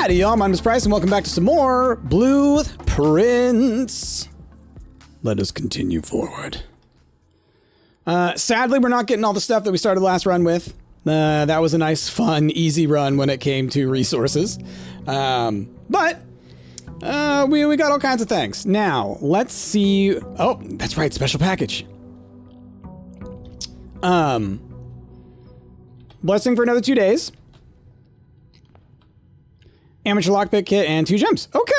Alrighty, y'all, my name is Bryce, and welcome back to some more Blueprints. Let us continue forward. Sadly, we're not getting all the stuff that we started last run with. That was a nice, fun, easy run when it came to resources. But we got all kinds of things. Now, let's see. Oh, that's right, special package. Blessing for another 2 days. Amateur lockpick kit and 2 gems. Okay.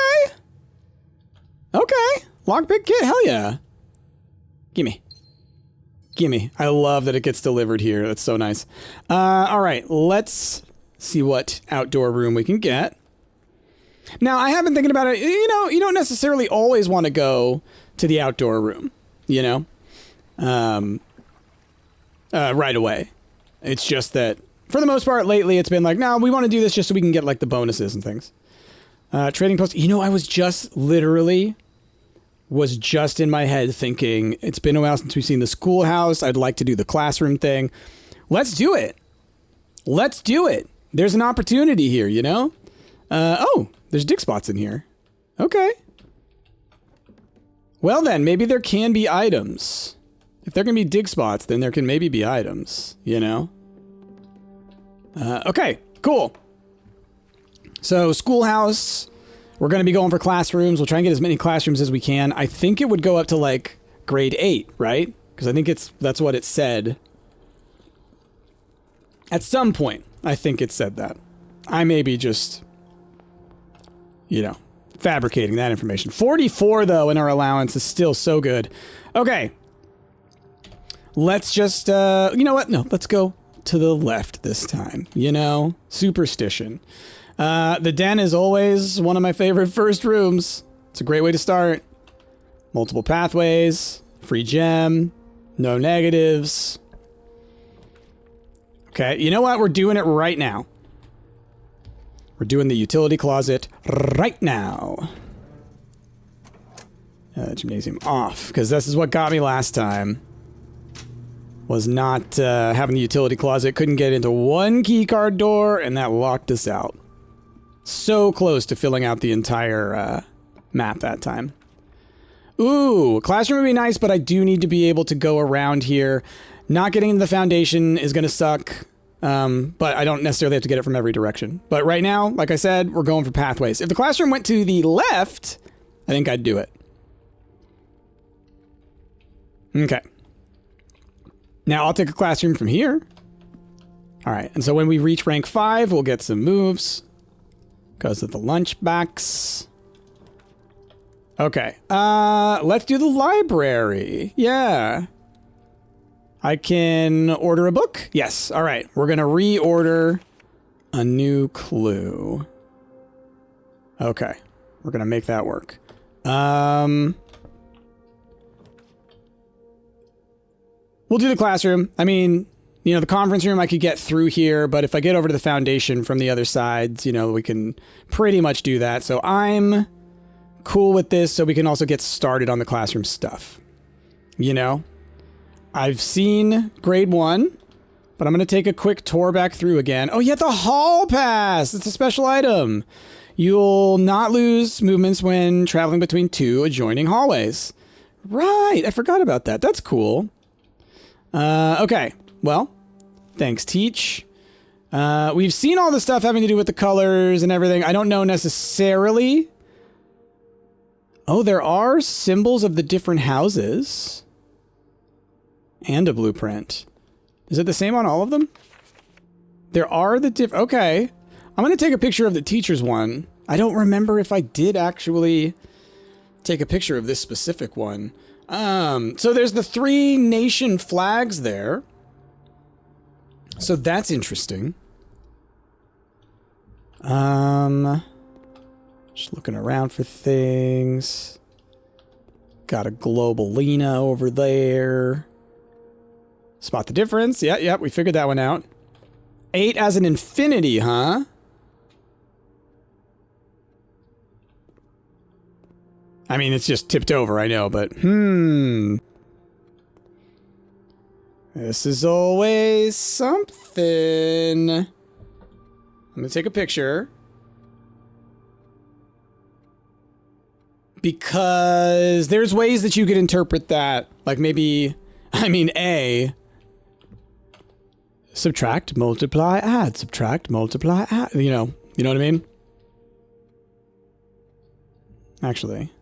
Okay. Lockpick kit, hell yeah. Gimme. Gimme. I love that it gets delivered here. That's so nice. All right, let's see what outdoor room we can get. Now, I have been thinking about it. You know, you don't necessarily always want to go to the outdoor room, you know, right away. It's just that, for the most part, lately, it's been like, no, we want to do this just so we can get, like, the bonuses and things. Trading post. You know, I was just in my head thinking, it's been a while since we've seen the schoolhouse. I'd like to do the classroom thing. Let's do it. Let's do it. There's an opportunity here, you know? Oh, there's dig spots in here. Okay. Well then, maybe there can be items. If there can be dig spots, then there can maybe be items, you know? Okay, cool. So, schoolhouse. We're going to be going for classrooms. We'll try and get as many classrooms as we can. I think it would go up to, like, grade 8, right? Because I think that's what it said. At some point, I think it said that. I may be just, you know, fabricating that information. 44, though, in our allowance is still so good. Okay. Let's just, you know what? No, let's go to the left this time. You know, superstition. The den is always one of my favorite first rooms. It's a great way to start. Multiple pathways, free gem, no negatives. Okay, you know what? We're doing it right now. We're doing the utility closet right now. Gymnasium off, because this is what got me last time. Was not having the utility closet. Couldn't get into one keycard door, and that locked us out. So close to filling out the entire map that time. Ooh, classroom would be nice, but I do need to be able to go around here. Not getting into the foundation is going to suck, but I don't necessarily have to get it from every direction. But right now, like I said, we're going for pathways. If the classroom went to the left, I think I'd do it. Okay. Now, I'll take a classroom from here. All right, and so when we reach rank 5, we'll get some moves. Because of the lunchbox. Okay, let's do the library. Yeah. I can order a book? Yes, all right. We're going to reorder a new clue. Okay, we're going to make that work. We'll do the classroom. I mean, you know, the conference room I could get through here, but if I get over to the foundation from the other side, you know, we can pretty much do that. So I'm cool with this, so we can also get started on the classroom stuff. You know, I've seen grade 1, but I'm going to take a quick tour back through again. Oh, yeah, the hall pass. It's a special item. You'll not lose movements when traveling between 2 adjoining hallways. Right. I forgot about that. That's cool. Okay. Well, thanks, Teach. We've seen all the stuff having to do with the colors and everything. I don't know necessarily. Oh, there are symbols of the different houses. And a blueprint. Is it the same on all of them? There are the okay. I'm going to take a picture of the teacher's one. I don't remember if I did actually take a picture of this specific one. So there's the 3 nation flags there. So that's interesting. Just looking around for things. Got a global Lena over there. Spot the difference. Yeah, we figured that one out. 8 as an infinity, huh? I mean, it's just tipped over, I know, but this is always something. I'm gonna take a picture. Because there's ways that you could interpret that. Like maybe, I mean, A, subtract, multiply, add, subtract, multiply, add. You know what I mean? Actually,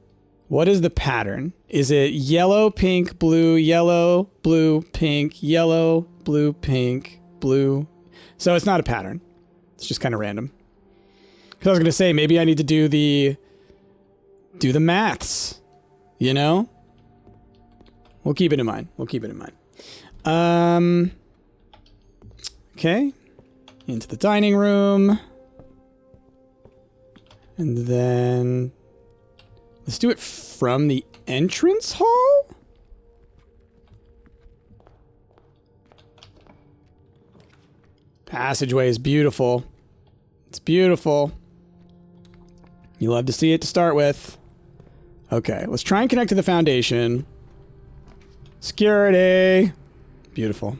what is the pattern? Is it yellow, pink, blue, yellow, blue, pink, yellow, blue, pink, blue? So it's not a pattern. It's just kind of random. Because I was going to say, maybe I need to do the maths, you know? We'll keep it in mind. We'll keep it in mind. Okay. Into the dining room. And then let's do it from the entrance hall? Passageway is beautiful. It's beautiful. You love to see it to start with. Okay, let's try and connect to the foundation. Security. Beautiful.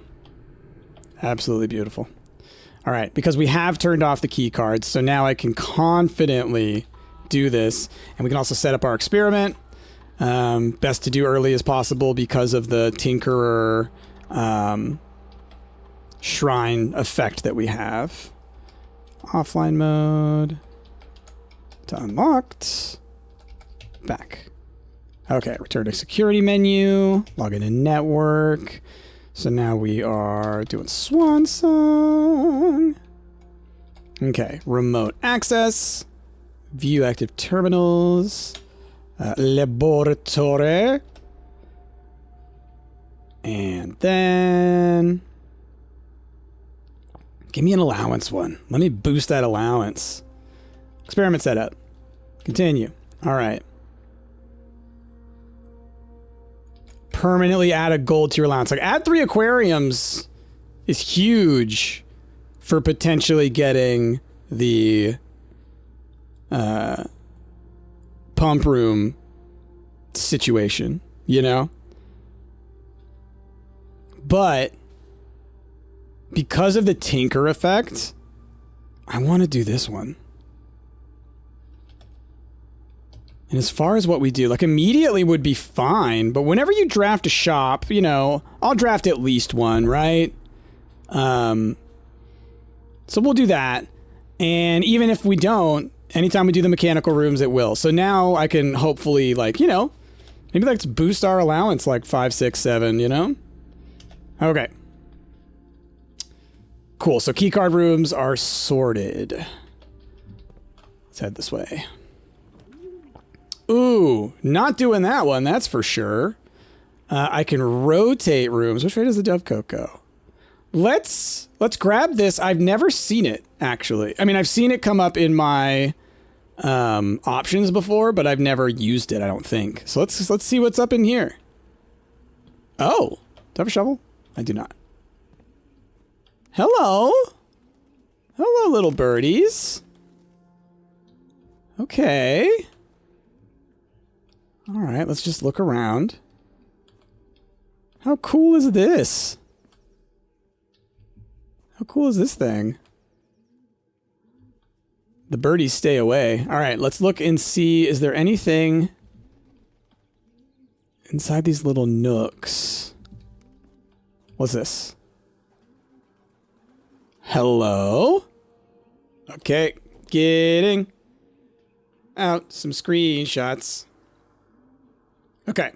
Absolutely beautiful. All right, because we have turned off the key cards, so now I can confidently do this. And we can also set up our experiment. Best to do early as possible because of the Tinkerer shrine effect that we have. Offline mode. To unlocked. Back. Okay, return to security menu. Log in to network. So now we are doing Swan Song. Okay, remote access. View active terminals. Laboratory. And then give me an allowance one. Let me boost that allowance. Experiment setup. Continue. All right. Permanently add a gold to your allowance. Like, add 3 aquariums is huge for potentially getting the pump room situation, you know? But because of the Tinker effect, I want to do this one. And as far as what we do, like immediately would be fine, but whenever you draft a shop, you know, I'll draft at least one, right? So we'll do that. And even if we don't, anytime we do the mechanical rooms, it will. So now I can hopefully, like, you know, maybe let's boost our allowance like 5, 6, 7, you know? Okay. Cool. So keycard rooms are sorted. Let's head this way. Ooh, not doing that one, that's for sure. I can rotate rooms. Which way does the dovecote go? Let's grab this. I've never seen it, actually. I mean, I've seen it come up in my options before, but I've never used it, I don't think. So let's see what's up in here. Oh, do I have a shovel? I do not. Hello. Hello, little birdies. Okay. All right, let's just look around. How cool is this? How cool is this thing? The birdies stay away. All right, let's look and see, is there anything inside these little nooks? What's this? Hello? Okay, getting out some screenshots. Okay.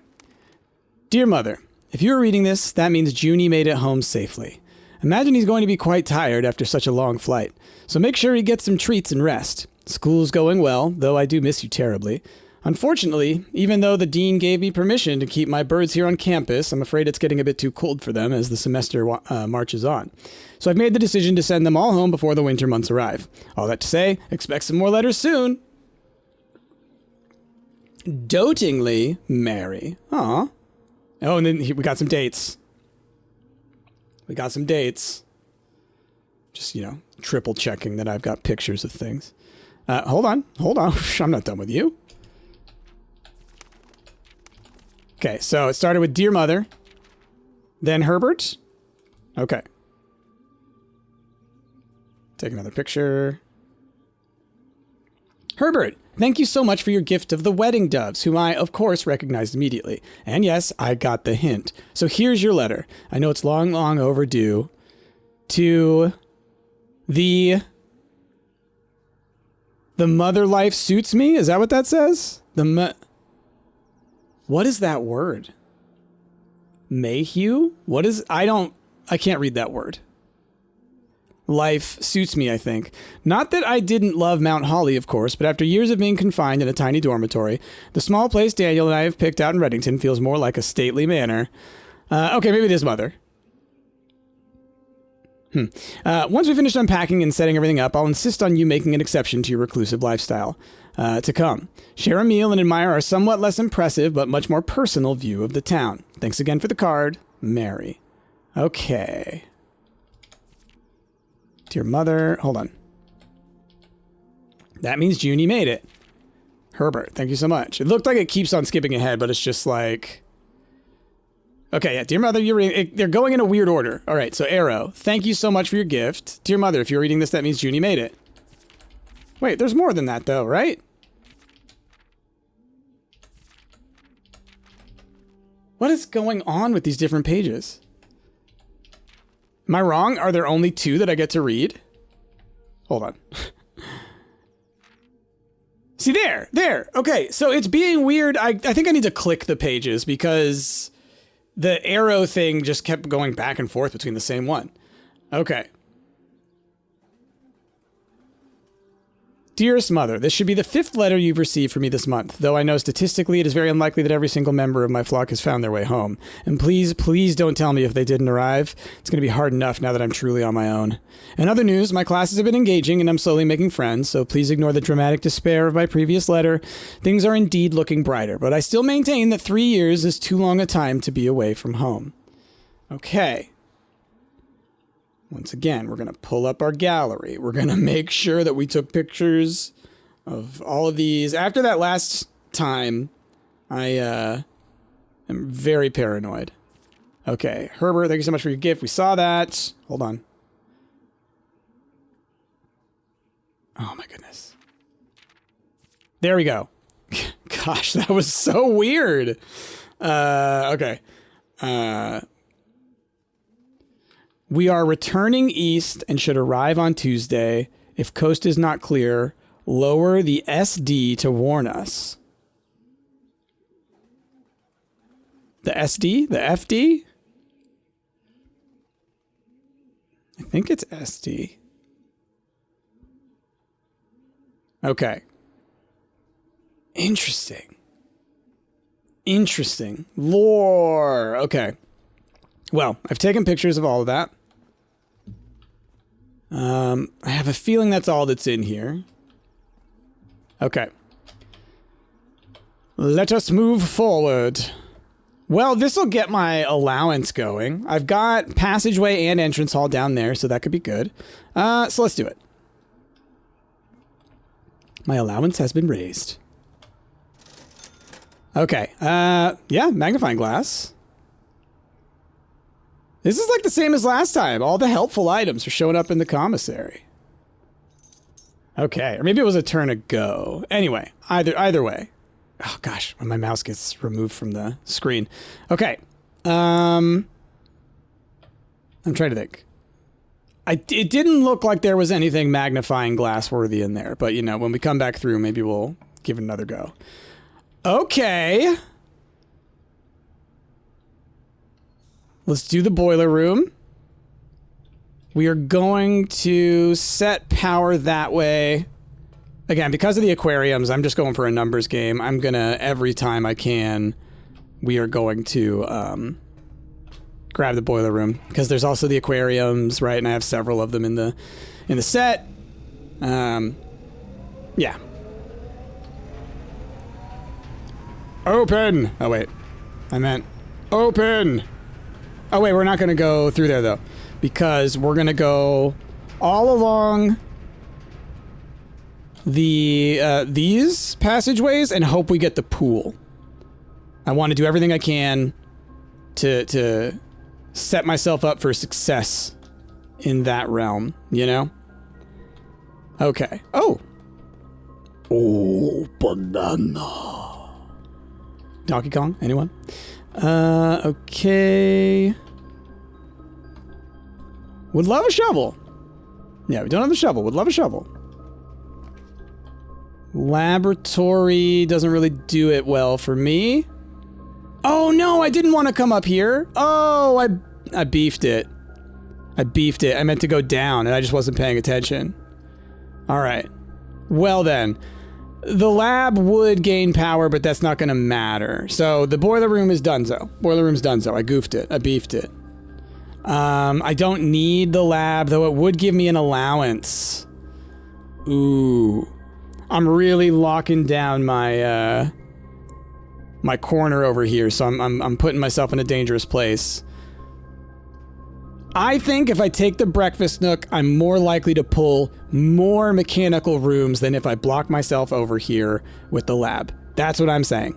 Dear Mother, if you are reading this, that means Junie made it home safely. Imagine he's going to be quite tired after such a long flight, so make sure he gets some treats and rest. School's going well, though I do miss you terribly. Unfortunately, even though the dean gave me permission to keep my birds here on campus, I'm afraid it's getting a bit too cold for them as the semester marches on. So I've made the decision to send them all home before the winter months arrive. All that to say, expect some more letters soon. Dotingly, Mary. Aw. Oh, and then we got some dates. We got some dates. Just, you know, triple checking that I've got pictures of things. Hold on. I'm not done with you. Okay, so it started with Dear Mother. Then Herbert. Okay. Take another picture. Herbert, thank you so much for your gift of the wedding doves, whom I, of course, recognized immediately. And yes, I got the hint. So here's your letter. I know it's long, long overdue. To the mother life suits me? Is that what that says? What is that word? Mayhew? What is... I can't read that word. Life suits me, I think. Not that I didn't love Mount Holly, of course, but after years of being confined in a tiny dormitory, the small place Daniel and I have picked out in Reddington feels more like a stately manor. Okay, maybe it is mother. Once we finish unpacking and setting everything up, I'll insist on you making an exception to your reclusive lifestyle. To come. Share a meal and admire our somewhat less impressive, but much more personal view of the town. Thanks again for the card, Mary. Okay. Dear mother, hold on. That means Junie made it. Herbert, thank you so much. It looked like it keeps on skipping ahead, but it's just like... Okay, yeah, dear mother, they're going in a weird order. All right, so Arrow, thank you so much for your gift. Dear mother, if you're reading this, that means Junie made it. Wait, there's more than that though, right? What is going on with these different pages? Am I wrong? Are there only 2 that I get to read? Hold on. See, there. Okay, so it's being weird. I think I need to click the pages because the arrow thing just kept going back and forth between the same one. Okay. Dearest Mother, this should be the 5th letter you've received from me this month, though I know statistically it is very unlikely that every single member of my flock has found their way home. And please, please don't tell me if they didn't arrive. It's going to be hard enough now that I'm truly on my own. In other news, my classes have been engaging and I'm slowly making friends, so please ignore the dramatic despair of my previous letter. Things are indeed looking brighter, but I still maintain that 3 years is too long a time to be away from home. Okay. Once again, we're going to pull up our gallery. We're going to make sure that we took pictures of all of these. After that last time, I am very paranoid. Okay, Herbert, thank you so much for your gift. We saw that. Hold on. Oh my goodness. There we go. Gosh, that was so weird. Okay. We are returning east and should arrive on Tuesday. If coast is not clear, lower the SD to warn us. The SD? The FD? I think it's SD. Okay. Interesting. Interesting. Lore. Okay. Well, I've taken pictures of all of that. I have a feeling that's all that's in here. Okay. Let us move forward. Well, this will get my allowance going. I've got passageway and entrance hall down there, so that could be good. So let's do it. My allowance has been raised. Okay. Yeah, magnifying glass. This is like the same as last time. All the helpful items are showing up in the commissary. Okay, or maybe it was a turn ago. Anyway, either way. Oh gosh, when my mouse gets removed from the screen. Okay. I'm trying to think. It didn't look like there was anything magnifying glass worthy in there, but you know, when we come back through, maybe we'll give it another go. Okay. Let's do the boiler room. We are going to set power that way. Again, because of the aquariums, I'm just going for a numbers game. I'm gonna, every time I can, we are going to grab the boiler room. Because there's also the aquariums, right? And I have several of them in the set. Yeah. Open! Oh wait, I meant open! Oh wait, we're not gonna go through there though, because we're gonna go all along the these passageways and hope we get the pool. I want to do everything I can to set myself up for success in that realm, you know? Okay. Oh! Oh, banana. Donkey Kong? Anyone? Okay. Would love a shovel. Yeah, we don't have a shovel. Would love a shovel. Laboratory doesn't really do it well for me. Oh no, I didn't want to come up here. Oh, I beefed it. I beefed it. I meant to go down and I just wasn't paying attention. All right. Well then, the lab would gain power, but that's not going to matter. So the boiler room is donezo. Boiler room's donezo. I goofed it. I beefed it. I don't need the lab, though it would give me an allowance. Ooh. I'm really locking down my my corner over here, so I'm putting myself in a dangerous place. I think if I take the breakfast nook, I'm more likely to pull more mechanical rooms than if I block myself over here with the lab. That's what I'm saying.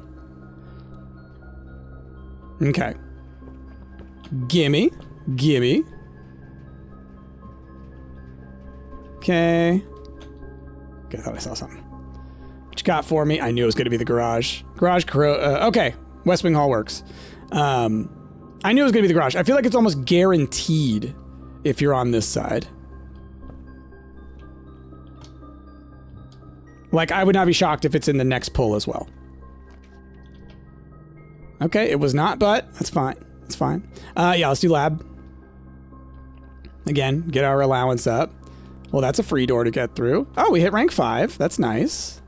Okay. Gimme. Gimme. Okay. Okay, I thought I saw something. What you got for me? I knew it was going to be the garage. Okay. West Wing Hall works. I knew it was going to be the garage. I feel like it's almost guaranteed if you're on this side. Like, I would not be shocked if it's in the next pull as well. Okay, it was not, but that's fine. That's fine. Yeah, let's do lab. Again, get our allowance up. Well, that's a free door to get through. Oh, we hit rank 5. That's nice.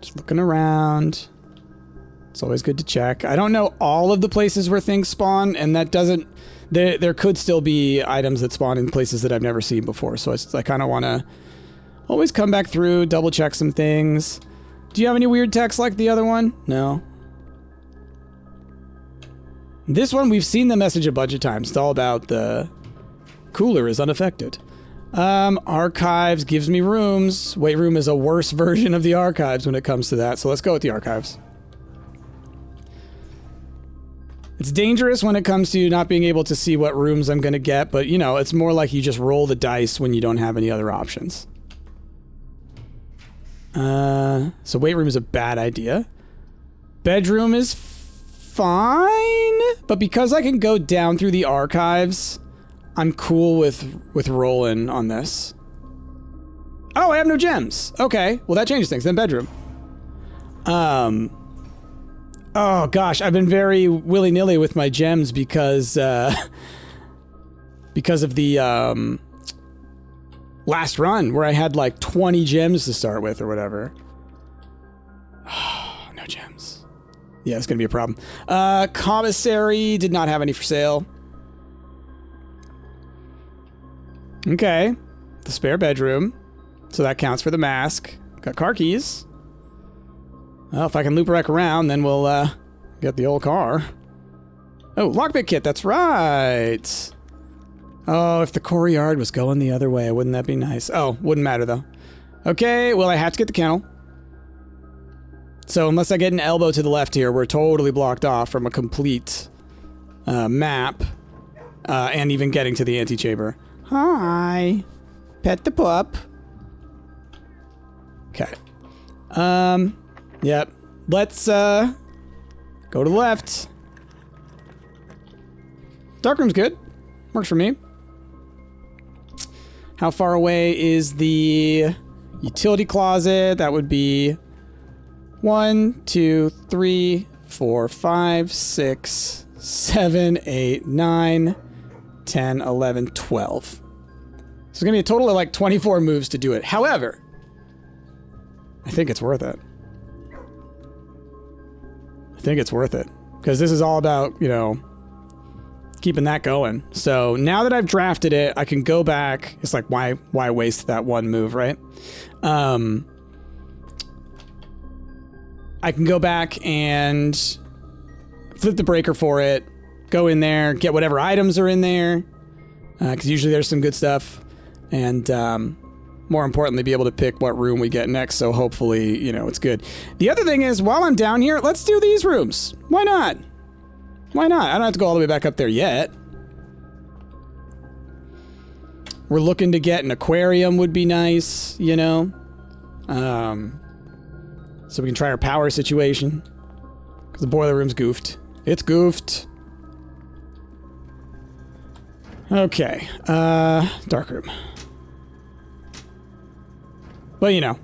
Just looking around. It's always good to check. I don't know all of the places where things spawn, and that doesn't... There could still be items that spawn in places that I've never seen before, so I kind of want to always come back through, double check some things. Do you have any weird text like the other one? No. This one, we've seen the message a bunch of times. It's all about the cooler is unaffected. Archives gives me rooms. Weight room is a worse version of the archives when it comes to that, so let's go with the archives. It's dangerous when it comes to not being able to see what rooms I'm going to get, but, you know, it's more like you just roll the dice when you don't have any other options. So weight room is a bad idea. Bedroom is fine, but because I can go down through the archives, I'm cool with rolling on this. Oh, I have no gems. Okay, well that changes things. Then bedroom. Oh gosh, I've been very willy-nilly with my gems because of the last run where I had like 20 gems to start with or whatever. Oh, no gems. Yeah, it's gonna be a problem. Commissary did not have any for sale. Okay, the spare bedroom. So that counts for the mask. Got car keys. Well, if I can loop back around, then we'll get the old car. Oh, lockpick kit, that's right. Oh, if the courtyard was going the other way, wouldn't that be nice? Oh, wouldn't matter though. Okay, well I have to get the kennel. So unless I get an elbow to the left here, we're totally blocked off from a complete map. And even getting to the antechamber. Hi. Pet the pup. Okay. Yep. Let's go to the left. Darkroom's good. Works for me. How far away is the utility closet? That would be 1, 2, 3, 4, 5, 6, 7, 8, 9, 10, 11, 12. So it's gonna be a total of like 24 moves to do it. However, I think it's worth it. I think it's worth it. Because this is all about, you know, keeping that going. So now that I've drafted it, I can go back. It's like, why waste that one move, right? I can go back and flip the breaker for it, go in there, get whatever items are in there, because usually there's some good stuff, and more importantly, be able to pick what room we get next, so hopefully, you know, it's good. The other thing is, while I'm down here, let's do these rooms. Why not? Why not? I don't have to go all the way back up there yet. We're looking to get an aquarium would be nice, you know? so we can try our power situation. Because the boiler room's goofed. It's goofed. Okay, dark room. Well, you know.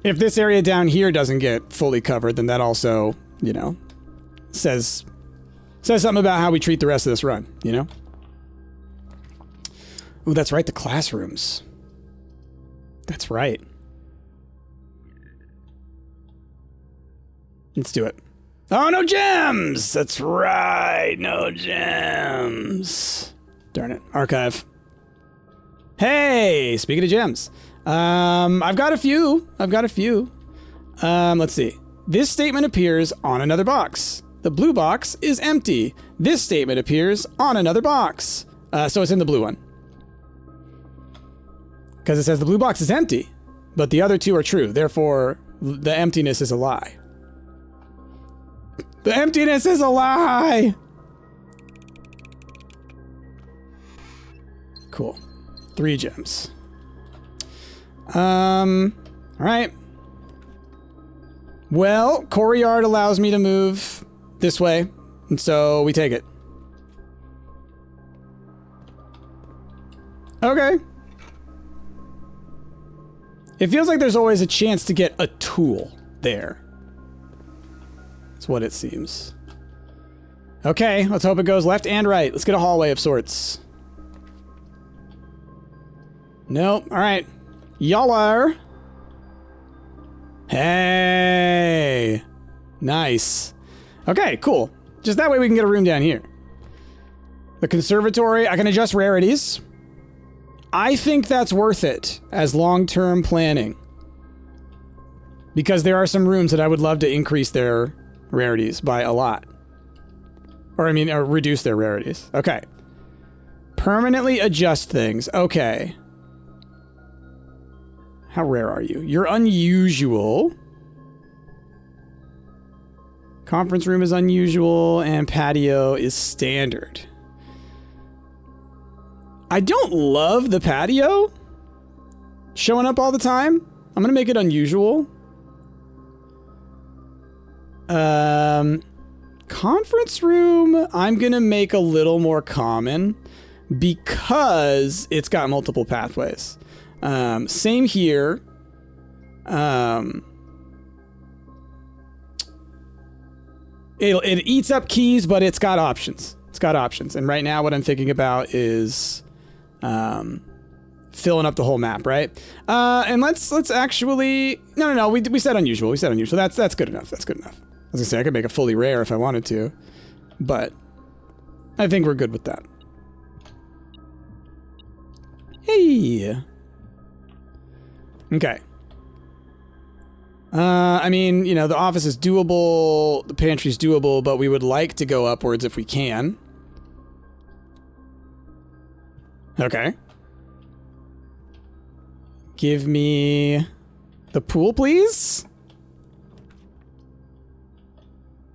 If this area down here doesn't get fully covered, then that also, you know, says something about how we treat the rest of this run, you know? Ooh, that's right, the classrooms. That's right. Let's do it. Oh, no gems! That's right, no gems. Darn it. Archive. Hey, speaking of gems. I've got a few. Let's see. This statement appears on another box. The blue box is empty. This statement appears on another box. So it's in the blue one. Because it says the blue box is empty, but the other two are true. Therefore, the emptiness is a lie. The emptiness is a lie! Cool. 3 gems. Alright. Well, courtyard allows me to move this way, and so we take it. Okay. It feels like there's always a chance to get a tool there. That's what it seems. Okay, let's hope it goes left and right. Let's get a hallway of sorts. Nope. Alright. Yaller. Hey. Nice. Okay, cool. Just that way we can get a room down here. The conservatory, I can adjust rarities. I think that's worth it as long-term planning. Because there are some rooms that I would love to increase their rarities by a lot. Or reduce their rarities. Okay. Permanently adjust things. Okay. How rare are you? You're unusual. Conference room is unusual, and patio is standard. I don't love the patio showing up all the time. I'm gonna make it unusual. Conference room, I'm gonna make a little more common because it's got multiple pathways. Same here. It eats up keys, but it's got options. It's got options. And right now what I'm thinking about is filling up the whole map, right? And let's actually... No. We said unusual. That's good enough. That's good enough. I was gonna say, I could make it fully rare if I wanted to. But I think we're good with that. Hey! Okay. I mean, you know, the office is doable, the pantry's doable, but we would like to go upwards if we can. Okay. Give me the pool, please.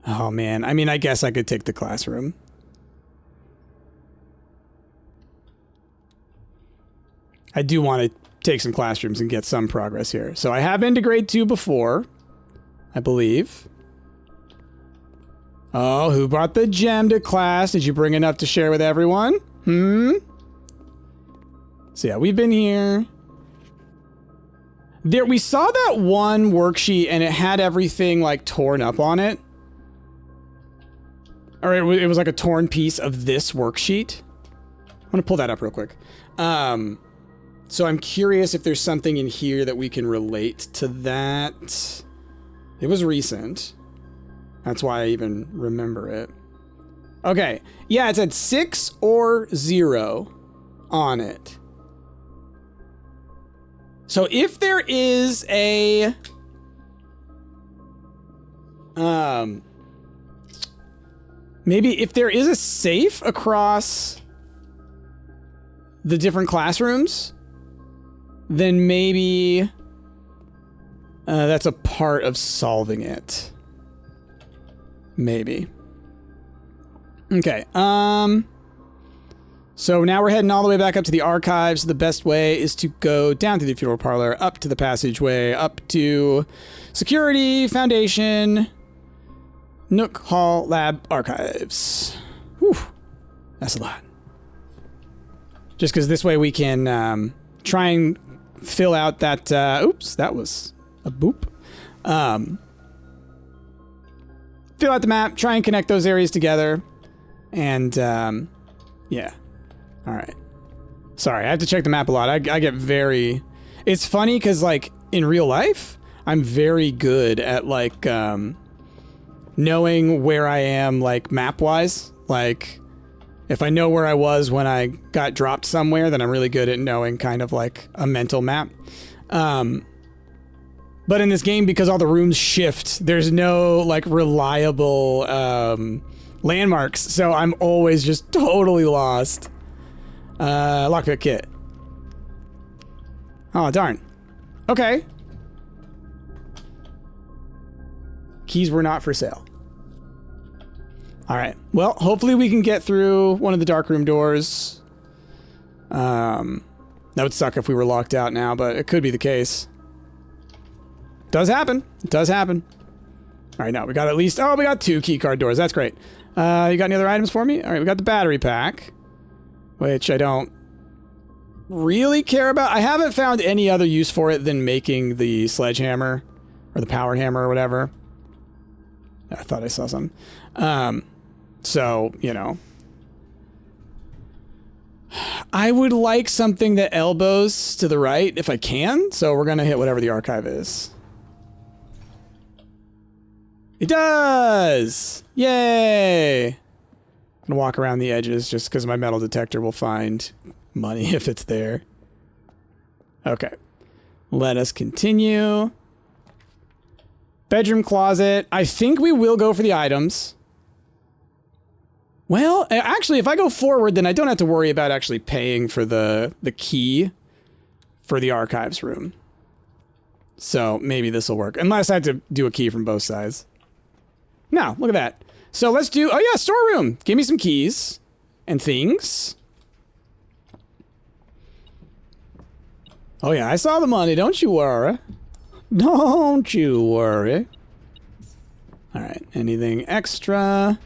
Oh, man. I mean, I guess I could take the classroom. I do want to take some classrooms and get some progress here. So I have been to grade 2 before, I believe. Oh, who brought the gem to class? Did you bring enough to share with everyone? So yeah, we've been here. We saw that one worksheet and it had everything like torn up on it. Or it was like a torn piece of this worksheet. I'm gonna pull that up real quick. So I'm curious if there's something in here that we can relate to that. It was recent. That's why I even remember it. Okay. Yeah, it said 6 or 0 on it. So if there is a... maybe if there is a safe across the different classrooms, then maybe that's a part of solving it. Maybe. Okay. So now we're heading all the way back up to the archives. The best way is to go down through the funeral parlor, up to the passageway, up to security, foundation, Nook, hall, lab, archives. Whew. That's a lot. Just because this way we can try and fill out that... oops, that was a boop. Fill out the map, try and connect those areas together. And, yeah. All right. Sorry, I have to check the map a lot. I get very... It's funny because, like, in real life, I'm very good at, like, knowing where I am, like, map-wise. Like, if I know where I was when I got dropped somewhere, then I'm really good at knowing kind of, like, a mental map. But in this game, because all the rooms shift, there's no, like, reliable landmarks. So I'm always just totally lost. Lockpick kit. Oh, darn. Okay. Keys were not for sale. All right. Well, hopefully we can get through one of the darkroom doors. That would suck if we were locked out now, but it could be the case. Does happen. It does happen. All right, now we got at least... Oh, we got 2 keycard doors. That's great. You got any other items for me? All right, we got the battery pack, which I don't really care about. I haven't found any other use for it than making the sledgehammer or the power hammer or whatever. I thought I saw some. So, you know. I would like something that elbows to the right if I can, so we're going to hit whatever the archive is. It does! Yay! I'm gonna walk around the edges just because my metal detector will find money if it's there. Okay. Let us continue. Bedroom closet. I think we will go for the items. Well, actually, if I go forward, then I don't have to worry about actually paying for the key for the archives room. So maybe this will work. Unless I have to do a key from both sides. No, look at that. So let's do... Oh, yeah, storeroom. Give me some keys and things. Oh, yeah, I saw the money. Don't you worry. Don't you worry. All right. Anything extra?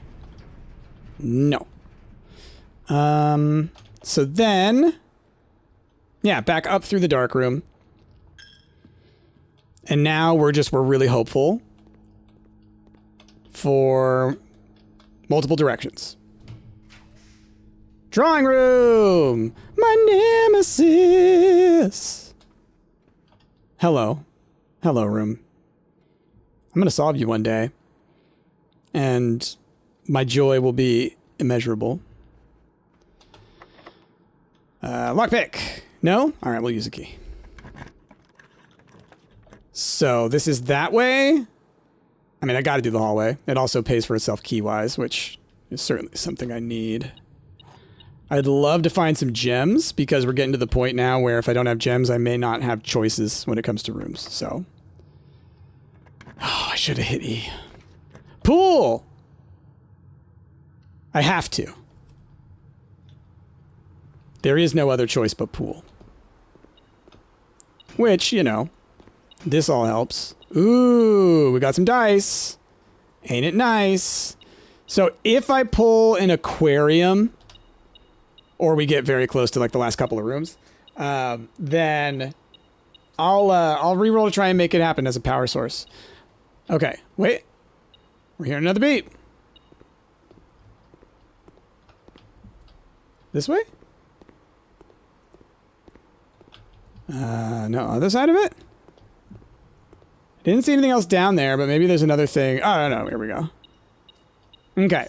No. So then... Yeah, back up through the dark room. And now we're really hopeful for multiple directions. Drawing room! My nemesis! Hello. Hello, room. I'm gonna solve you one day. And my joy will be immeasurable. Lockpick! No? Alright, we'll use a key. So, this is that way. I mean, I gotta do the hallway. It also pays for itself key-wise, which is certainly something I need. I'd love to find some gems, because we're getting to the point now where if I don't have gems, I may not have choices when it comes to rooms, so... Oh, I should have hit E. Pool! I have to. There is no other choice but pool. Which, you know, this all helps. Ooh, we got some dice. Ain't it nice? So if I pull an aquarium, or we get very close to like the last couple of rooms, then I'll reroll to try and make it happen as a power source. Okay, wait. We're hearing another beat. This way? No, other side of it? Didn't see anything else down there, but maybe there's another thing. Oh, no, here we go. Okay.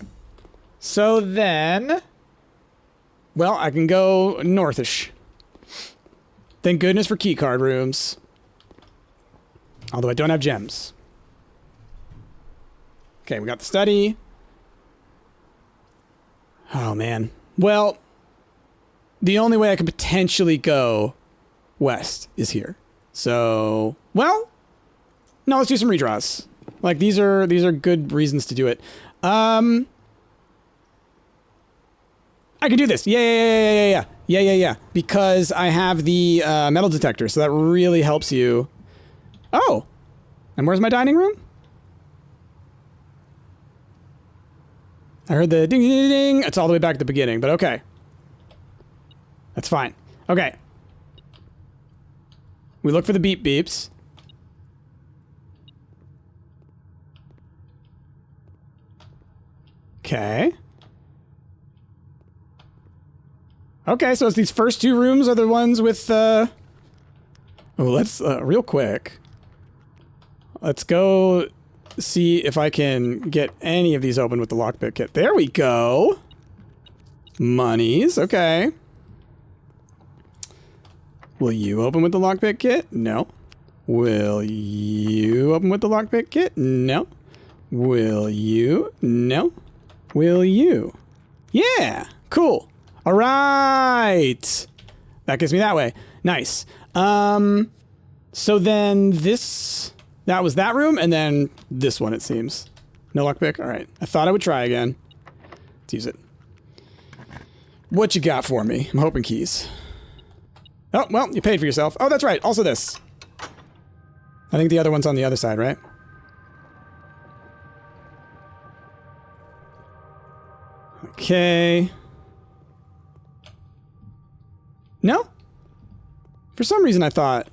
So then... Well, I can go northish. Thank goodness for keycard rooms. Although I don't have gems. Okay, we got the study. Oh, man. Well, the only way I could potentially go west is here. So, well... No, let's do some redraws. Like, these are good reasons to do it. I can do this. Yeah. Because I have the metal detector, so that really helps you. Oh, and where's my dining room? I heard the ding, ding, ding. It's all the way back at the beginning, but okay. That's fine. Okay. We look for the beep beeps. Okay. Okay, so it's these first two rooms are the ones with, Oh, let's, real quick. Let's go see if I can get any of these open with the lockpick kit. There we go. Monies, okay. Will you open with the lockpick kit? No. Will you open with the lockpick kit? No. Will you? No. Will you? Yeah, cool. All right. That gets me that way. Nice. So then this, that was that room, and then this one, it seems. No lockpick? All right. I thought I would try again. Let's use it. What you got for me? I'm hoping keys. Oh, well, you paid for yourself. Oh, that's right. Also this. I think the other one's on the other side, right? Okay. No? For some reason I thought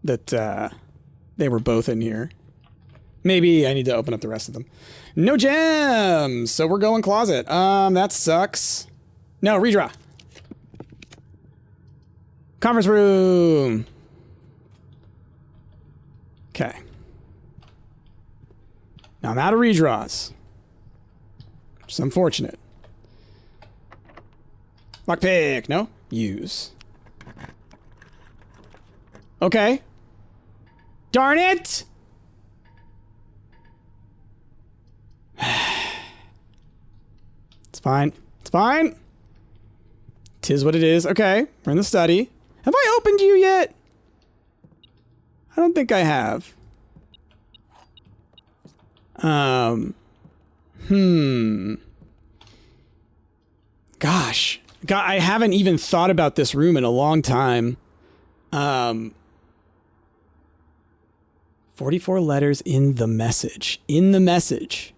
that they were both in here. Maybe I need to open up the rest of them. No gems! So we're going closet. That sucks. No, redraw. Conference room. Okay. Now I'm out of redraws. Which is unfortunate. Lockpick, no? Use. Okay. Darn it! It's fine. It's fine. 'Tis what it is. Okay, we're in the study. Have I opened you yet? I don't think I have. Gosh. God, I haven't even thought about this room in a long time. 44 letters in the message. In the message.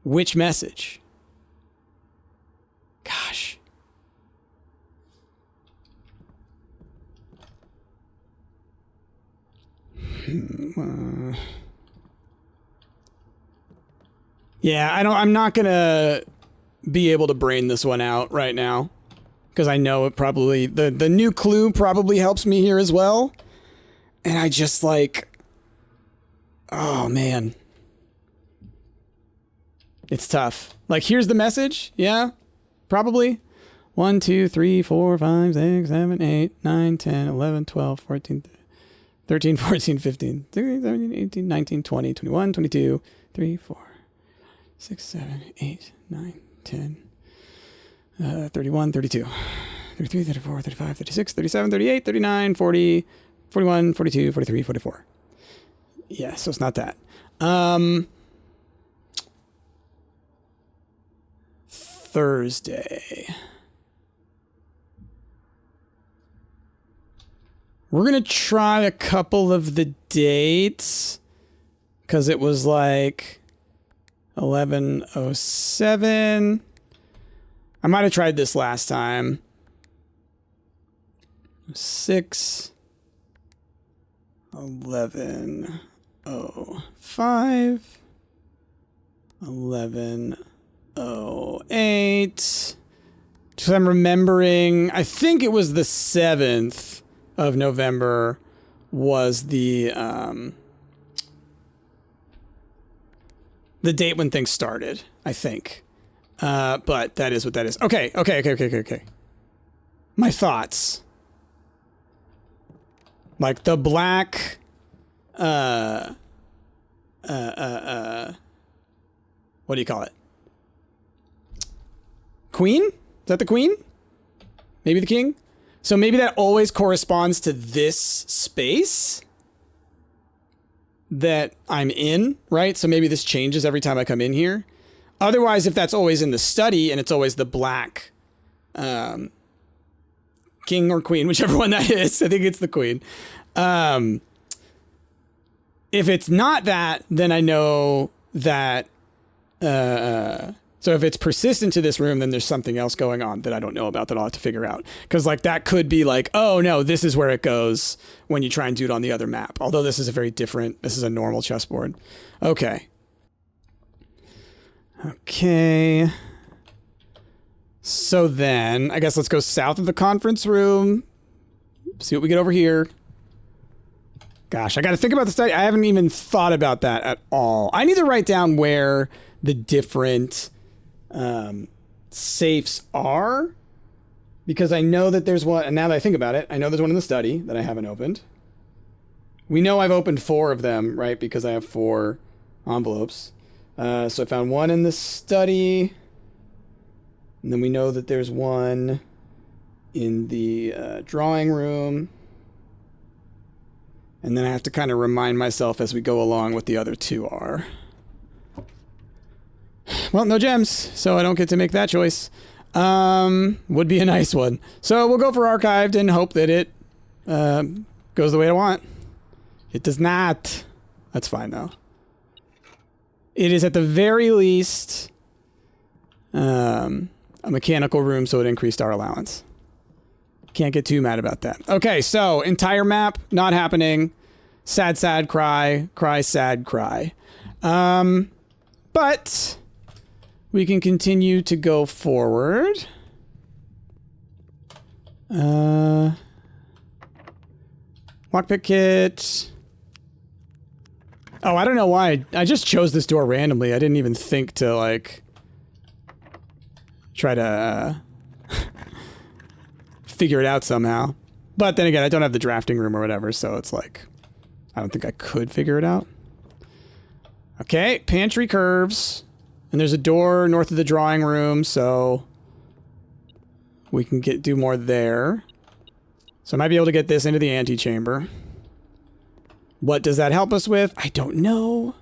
Which message? Gosh. Yeah, I'm not gonna be able to brain this one out right now. Because I know it probably, the new clue probably helps me here as well. And I just like, oh man. It's tough. Like, here's the message. Yeah, probably. 1, 2, 3, 4, 5, 6, 7, 8, 9, 10, 11, 12, 14, 13, 14, 15, 16, 17, 18, 19, 20, 21, 22, 3, 4, 6, 7, 8, 9, 10, 31, 32, 33, 34, 35, 36, 37, 38, 39, 40, 41, 42, 43, 44. Yeah, so it's not that. Thursday. We're going to try a couple of the dates because it was like 11:07. I might have tried this last time. 6 11:05 11:08. So I'm remembering, I think it was the 7th of November was the date when things started, I think. But that is what that is. Okay. My thoughts. Like the black, what do you call it? Queen? Is that the queen? Maybe the king? So maybe that always corresponds to this space that I'm in, right? So maybe this changes every time I come in here. Otherwise, if that's always in the study and it's always the black King or queen, whichever one that is. I think it's the queen. If it's not that, then I know that... so if it's persistent to this room, then there's something else going on that I don't know about that I'll have to figure out. Because like that could be like, oh no, this is where it goes when you try and do it on the other map. Although this is a very different, this is a normal chessboard. Okay. Okay. So then, I guess let's go south of the conference room. See what we get over here. Gosh, I got to think about the study. I haven't even thought about that at all. I need to write down where the different safes are. Because I know that there's one, and now that I think about it, I know there's one in the study that I haven't opened. We know I've opened 4 of them, right? Because I have 4 envelopes. So I found one in the study. And then we know that there's one in the drawing room. And then I have to kind of remind myself as we go along what the other 2 are. Well, no gems, so I don't get to make that choice. Would be a nice one. So we'll go for archived and hope that it goes the way I want. It does not. That's fine, though. It is at the very least a mechanical room, so it increased our allowance. Can't get too mad about that. Okay, so entire map, not happening. Sad, sad, cry. Cry, sad, cry. But we can continue to go forward. Lockpick kit. Oh, I don't know why. I just chose this door randomly. I didn't even think to, like, try to figure it out somehow. But then again, I don't have the drafting room or whatever, so it's like, I don't think I could figure it out. Okay, pantry curves. And there's a door north of the drawing room, so we can do more there. So I might be able to get this into the antechamber. What does that help us with? I don't know.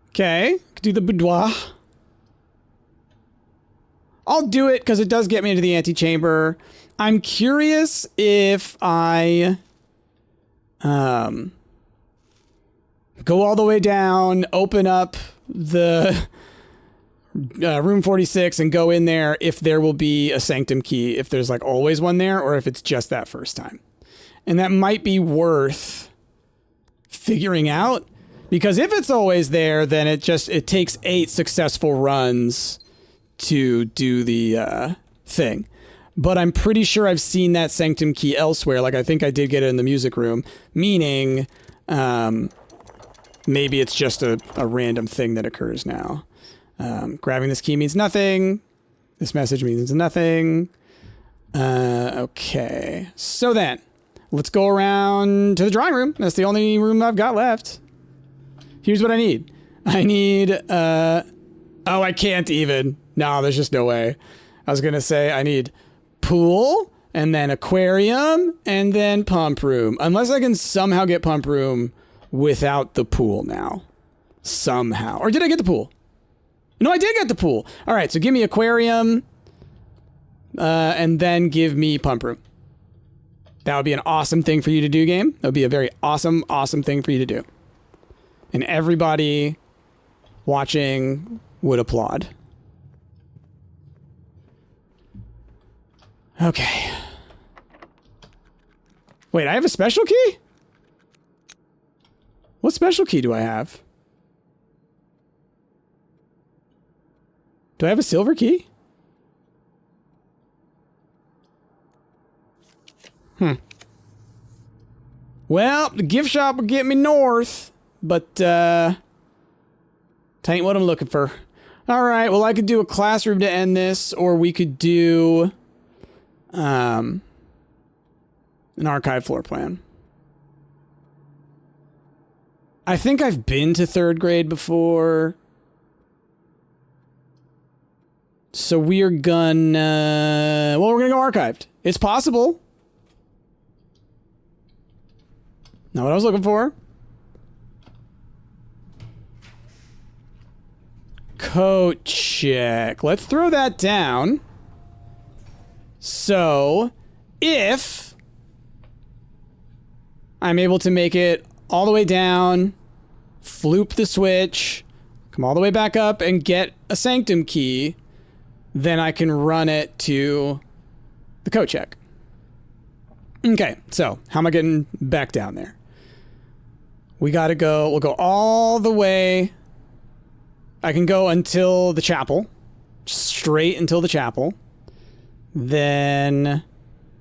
Okay, do the boudoir. I'll do it because it does get me into the antechamber. I'm curious if I go all the way down, open up the room 46 and go in there if there will be a sanctum key, if there's like always one there, or if it's just that first time. And that might be worth figuring out, because if it's always there, then it takes 8 successful runs to do the thing. But I'm pretty sure I've seen that sanctum key elsewhere. Like I think I did get it in the music room, meaning maybe it's just a random thing that occurs now. Grabbing this key means nothing. This message means nothing. Okay. So then, let's go around to the drawing room. That's the only room I've got left. Here's what I need. I need, oh, I can't even. No, there's just no way. I was going to say I need pool, and then aquarium, and then pump room. Unless I can somehow get pump room without the pool now. Somehow. Or did I get the pool? No, I did get the pool. All right, so give me aquarium, and then give me pump room. That would be an awesome thing for you to do, game. That would be a very awesome, awesome thing for you to do. And everybody watching would applaud. Okay. Wait, I have a special key? What special key do I have? Do I have a silver key? Well, the gift shop will get me north, but, that ain't what I'm looking for. Alright, well, I could do a classroom to end this, or we could do, an archive floor plan. I think I've been to 3rd grade before. So we're gonna... Well, we're gonna go archived. It's possible. Not what I was looking for. coat check. Let's throw that down. So, if I'm able to make it all the way down, floop the switch, come all the way back up and get a sanctum key, then I can run it to the coat check. Okay, so how am I getting back down there? We gotta go, we'll go all the way. I can go until the chapel, straight until the chapel. Then,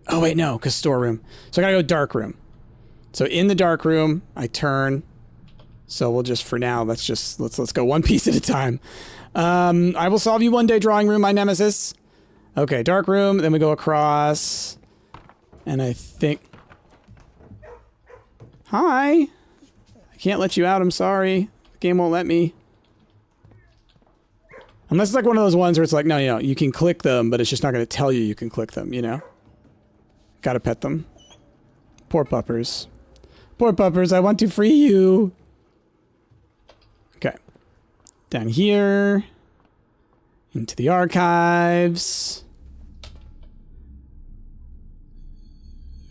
oh wait, no, because storeroom. So I gotta go dark room. So in the dark room, I turn. So we'll just, for now, let's go one piece at a time. I will solve you one day, drawing room, my nemesis. Okay, dark room, then we go across. And I think, hi. I can't let you out, I'm sorry. The game won't let me. Unless it's like one of those ones where it's like, no, you can click them, but it's just not going to tell you you can click them, you know? Gotta pet them. Poor puppers. Poor puppers, I want to free you. Okay. Down here. Into the archives.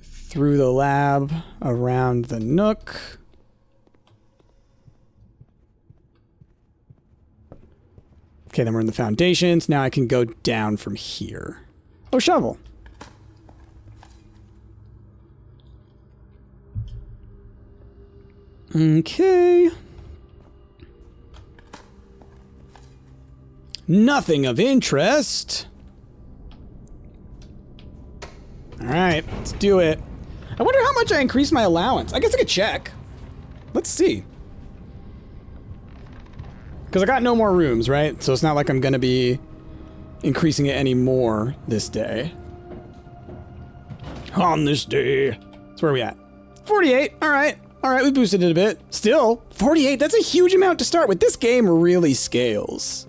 Through the lab, around the nook. Okay, then we're in the foundations. Now I can go down from here. Oh, shovel. Okay. Nothing of interest. All right, let's do it. I wonder how much I increased my allowance. I guess I could check. Let's see. Because I got no more rooms, right? So it's not like I'm going to be increasing it any more this day. On this day. So where are we at? 48. All right. All right, we boosted it a bit. Still, 48. That's a huge amount to start with. This game really scales.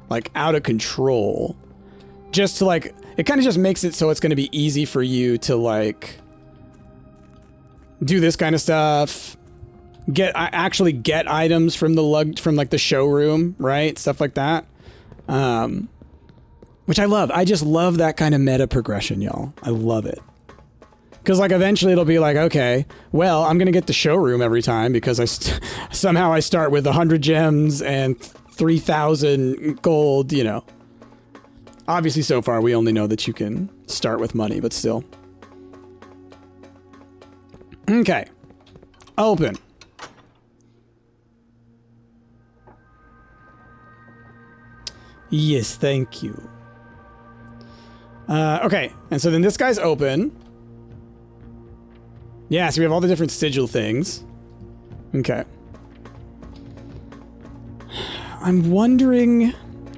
Like, out of control. Just to, like... It kind of just makes it so it's going to be easy for you to, like... do this kind of stuff. Actually get items from the showroom, right? Stuff like that. Which I love. I just love that kind of meta progression, y'all. I love it. Because, like, eventually it'll be like, okay, well, I'm going to get the showroom every time because somehow I start with 100 gems and 3,000 gold, you know. Obviously, so far, we only know that you can start with money, but still. Okay. Open. Yes, thank you. Okay, and so then this guy's open. Yeah, so we have all the different sigil things. Okay. I'm wondering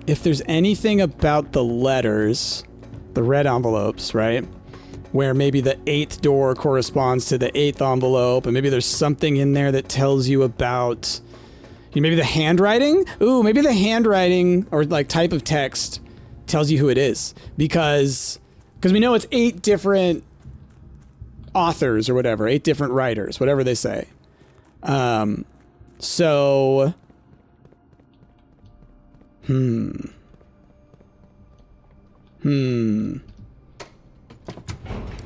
if there's anything about the letters, the red envelopes, right? Where maybe the 8th door corresponds to the 8th envelope, and maybe there's something in there that tells you about... maybe the handwriting? Ooh, maybe the handwriting or like type of text tells you who it is. Because we know it's 8 different authors or whatever, 8 different writers, whatever they say. So... I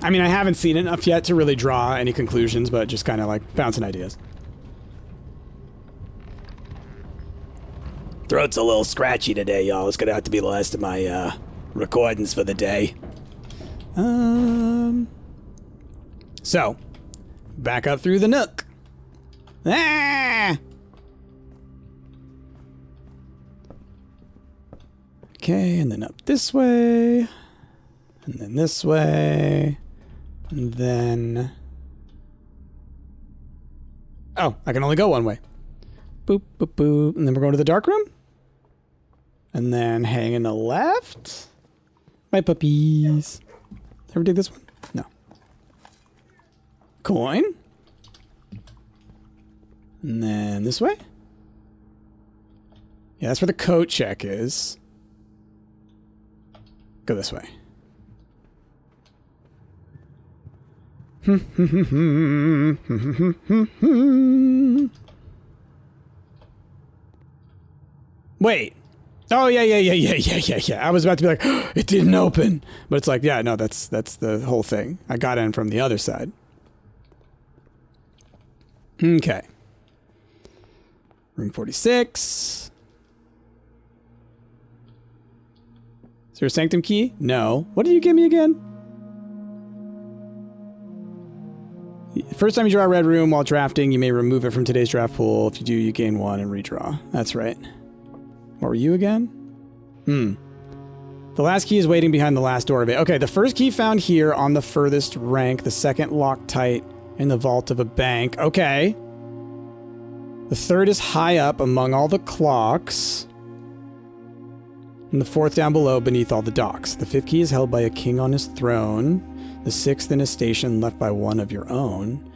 mean, I haven't seen enough yet to really draw any conclusions, but just kind of like bouncing ideas. Throat's a little scratchy today, y'all. It's gonna have to be the last of my recordings for the day. So, back up through the nook. Ah! Okay, and then up this way. And then this way. And then... oh, I can only go one way. Boop, boop, boop. And then we're going to the dark room. And then hang in the left. My puppies. Ever dig this one? No. Coin. And then this way. Yeah, that's where the coat check is. Go this way. Wait. Oh, yeah. I was about to be like, it didn't open. But it's like, yeah, no, that's the whole thing. I got in from the other side. Okay. Room 46. Is there a sanctum key? No. What did you give me again? First time you draw a red room while drafting, you may remove it from today's draft pool. If you do, you gain 1 and redraw. That's right. What were you again? The last key is waiting behind the last door of it. Okay, the first key found here on the furthest rank. The second locked tight in the vault of a bank. Okay. The third is high up among all the clocks. And the fourth down below beneath all the docks. The fifth key is held by a king on his throne. The sixth in a station left by one of your own.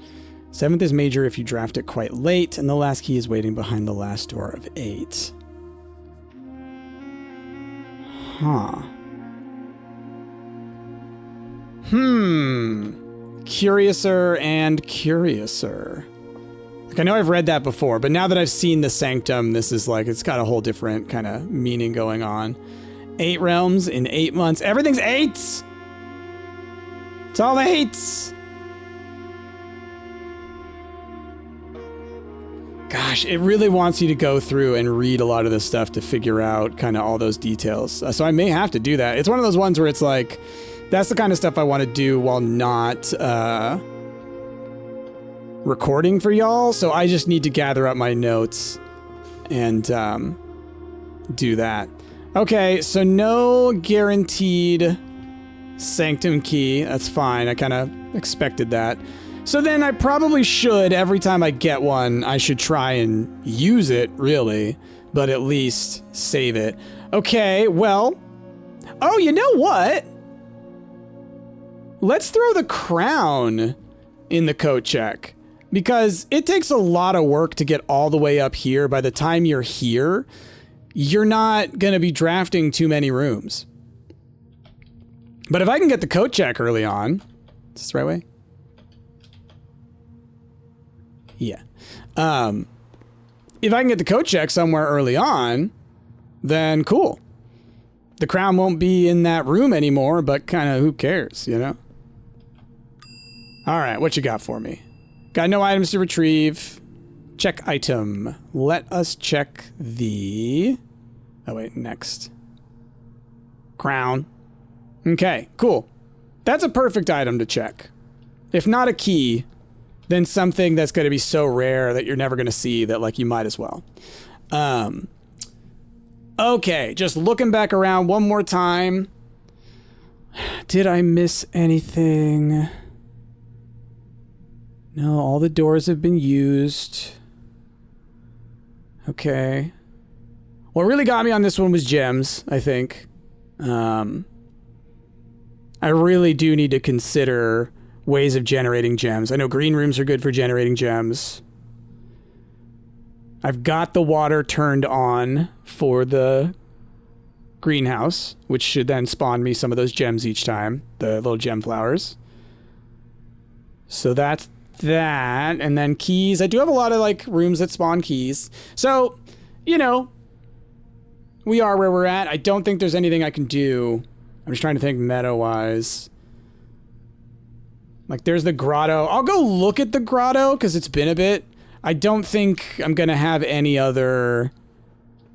Seventh is major if you draft it quite late. And the last key is waiting behind the last door of 8. Huh. Curiouser and curiouser. Like, I know I've read that before, but now that I've seen the Sanctum, this is like, it's got a whole different kind of meaning going on. 8 realms in 8 months. Everything's 8s! It's all 8s! Gosh, it really wants you to go through and read a lot of this stuff to figure out kind of all those details. So I may have to do that. It's one of those ones where it's like, that's the kind of stuff I want to do while not recording for y'all. So I just need to gather up my notes and do that. Okay, so no guaranteed Sanctum key. That's fine. I kind of expected that. So then I probably should, every time I get one, I should try and use it, really, but at least save it. Okay, well, oh, you know what? Let's throw the crown in the coat check, because it takes a lot of work to get all the way up here. By the time you're here, you're not going to be drafting too many rooms. But if I can get the coat check early on, is this the right way? Yeah. If I can get the coat check somewhere early on, then cool. The crown won't be in that room anymore, but kind of who cares, you know? All right, what you got for me? Got no items to retrieve. Check item. Let us check the... Oh, wait, next. Crown. Okay, cool. That's a perfect item to check. If not a key, then something that's going to be so rare that you're never going to see that, like, you might as well. Okay, just looking back around one more time. Did I miss anything? No, all the doors have been used. Okay. What really got me on this one was gems, I think. I really do need to consider ways of generating gems. I know green rooms are good for generating gems. I've got the water turned on for the greenhouse, which should then spawn me some of those gems each time, the little gem flowers. So that's that. And then keys. I do have a lot of like rooms that spawn keys. So, you know, we are where we're at. I don't think there's anything I can do. I'm just trying to think meta-wise. Like, there's the grotto. I'll go look at the grotto, because it's been a bit. I don't think I'm going to have any other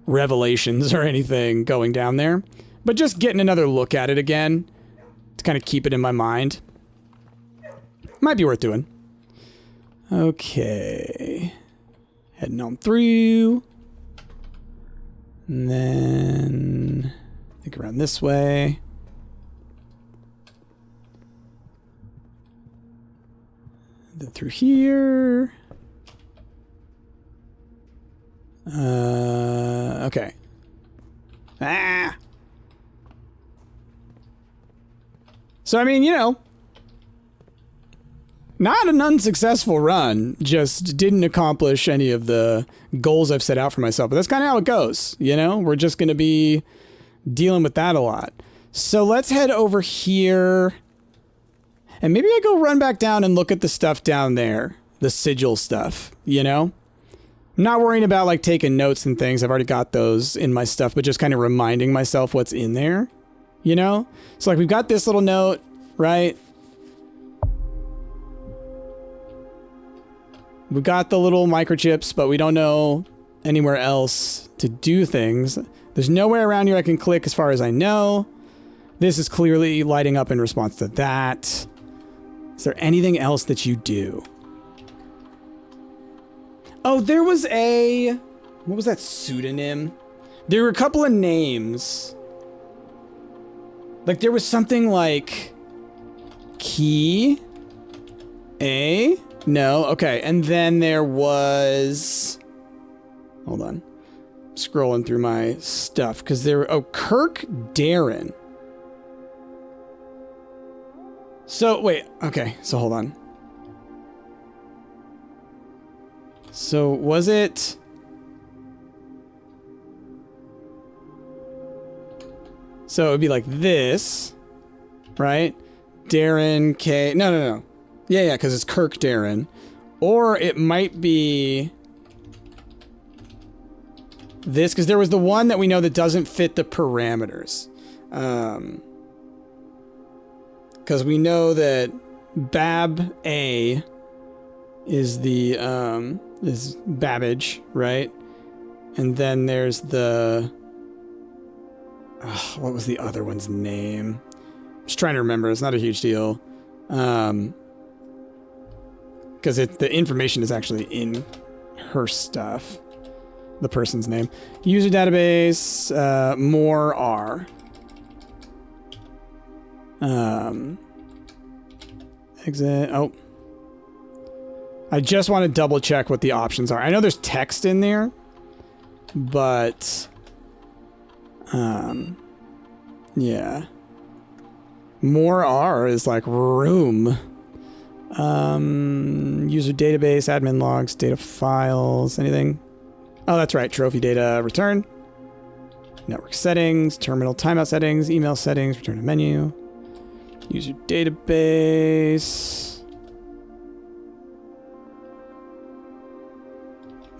revelations or anything going down there. But just getting another look at it again to kind of keep it in my mind might be worth doing. Okay. Heading on through. And then I think around this way. Then through here. Okay. Ah! So, I mean, you know, not an unsuccessful run, just didn't accomplish any of the goals I've set out for myself. But that's kind of how it goes, you know? We're just going to be dealing with that a lot. So let's head over here. And maybe I go run back down and look at the stuff down there. The sigil stuff, you know? I'm not worrying about like taking notes and things. I've already got those in my stuff, but just kind of reminding myself what's in there, you know? So like we've got this little note, right? We've got the little microchips, but we don't know anywhere else to do things. There's nowhere around here I can click as far as I know. This is clearly lighting up in response to that. Is there anything else that you do? Oh, there was a... What was that pseudonym? There were a couple of names. Like, there was something like... Key? A? No, okay. And then there was... Hold on. I'm scrolling through my stuff, because there were... Oh, Kirk Darren. So, wait. Okay, so hold on. So, was it... So, it would be like this, right? Darren K... No. Yeah, because it's Kirk Darren. Or it might be... this, because there was the one that we know that doesn't fit the parameters. Because we know that Bab A is the, is Babbage, right? And then there's the... what was the other one's name? I'm just trying to remember. It's not a huge deal. Because the information is actually in her stuff. The person's name. User database, more R. Exit. Oh. I just want to double check what the options are. I know there's text in there, but yeah. More R is like room. User database, admin logs, data files, anything? Oh, that's right. Trophy data return. Network settings, terminal timeout settings, email settings, return to menu. User database.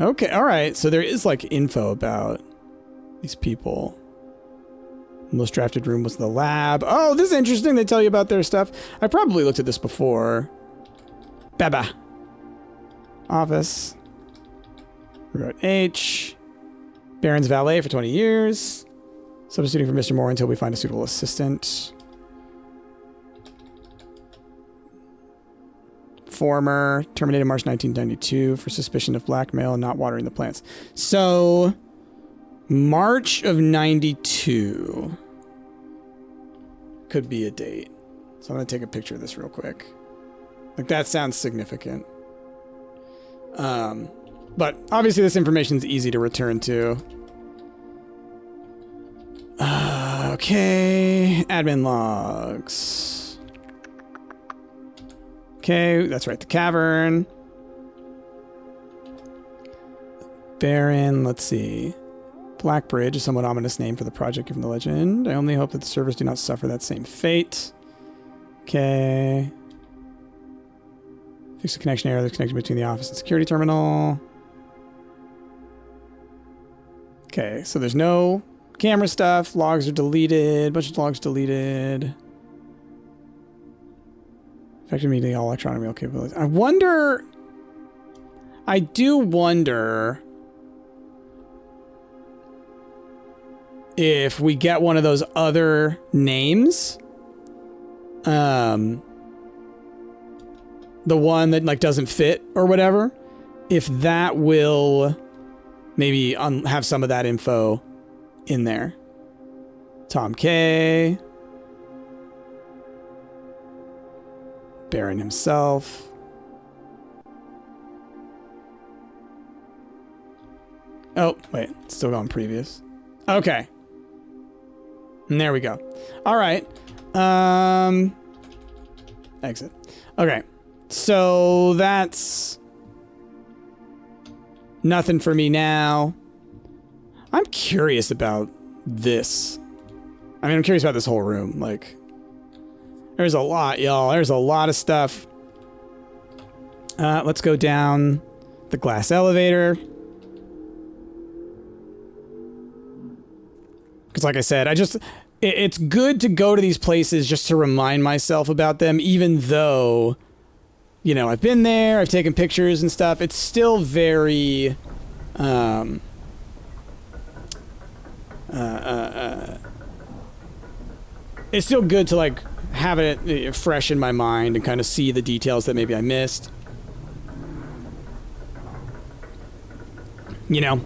Okay, alright. So there is like info about these people. Most drafted room was the lab. Oh, this is interesting. They tell you about their stuff. I probably looked at this before. Baba. Office. Wrote H. Baron's valet for 20 years. Substituting for Mr. Moore until we find a suitable assistant. Former. Terminated March 1992 for suspicion of blackmail and not watering the plants. So, March of 92 could be a date. So I'm going to take a picture of this real quick. Like, that sounds significant. But obviously this information is easy to return to. Okay, admin logs. Okay, that's right, the cavern. Baron, let's see. Blackbridge, a somewhat ominous name for the project given the legend. I only hope that the servers do not suffer that same fate. Okay. Fix the connection error. There's connection between the office and security terminal. Okay, so there's no camera stuff. Logs are deleted. Bunch of logs deleted. Effective meeting, all electronic mail capabilities. I wonder... I do wonder... if we get one of those other names... the one that like doesn't fit or whatever, if that will maybe have some of that info in there. Tom K. Baron himself. Oh, wait, still going previous. Okay. And there we go. All right. Exit. Okay. So that's nothing for me now. I'm curious about this. I mean, I'm curious about this whole room. Like, there's a lot, y'all. There's a lot of stuff. Let's go down the glass elevator. Because like I said, it's good to go to these places just to remind myself about them, even though, you know, I've been there, I've taken pictures and stuff. It's still very, it's still good to, like, have it fresh in my mind and kind of see the details that maybe I missed. You know,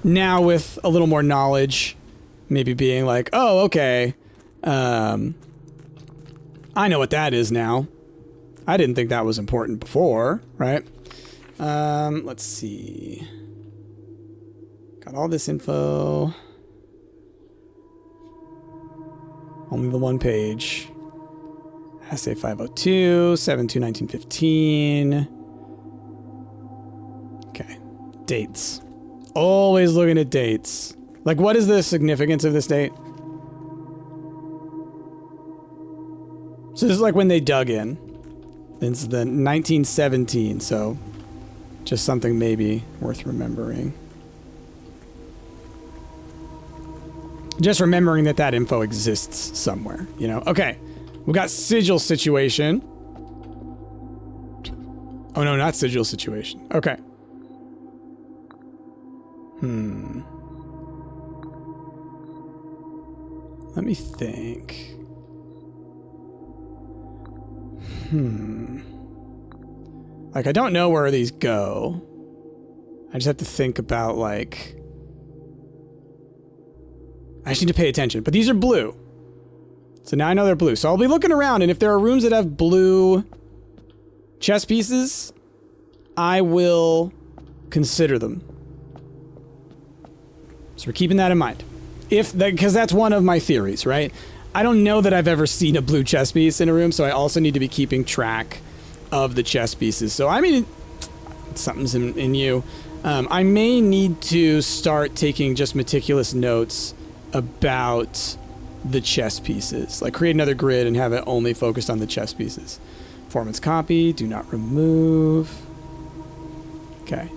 now with a little more knowledge, maybe being like, oh, okay, I know what that is now. I didn't think that was important before, right? Let's see. Got all this info. Only the one page. Assay 502, 7/2/1915. Okay. Dates. Always looking at dates. Like, what is the significance of this date? So this is like when they dug in. It's the 1917, so just something maybe worth remembering. Just remembering that that info exists somewhere, you know? Okay, we got sigil situation. Oh no, not sigil situation. Okay. Let me think. Like, I don't know where these go. I just have to think about, like... I just need to pay attention. But these are blue. So now I know they're blue. So I'll be looking around, and if there are rooms that have blue chess pieces, I will consider them. So we're keeping that in mind. Because that's one of my theories, right? I don't know that I've ever seen a blue chess piece in a room, so I also need to be keeping track of the chess pieces. So, I mean, something's in you. I may need to start taking just meticulous notes about the chess pieces. Like, create another grid and have it only focused on the chess pieces. Performance copy, do not remove. Okay.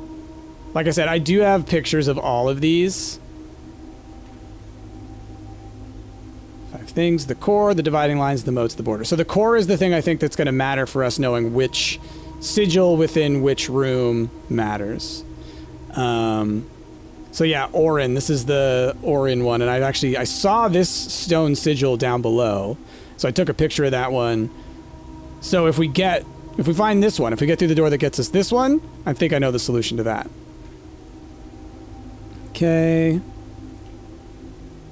Like I said, I do have pictures of all of these. 5 things: the core, the dividing lines, the moats, the border. So the core is the thing I think that's going to matter for us knowing which sigil within which room matters. So yeah, Orin, this is the Orin one, and I saw this stone sigil down below, so I took a picture of that one. So if we find this one, if we get through the door that gets us this one, I think I know the solution to that. Okay.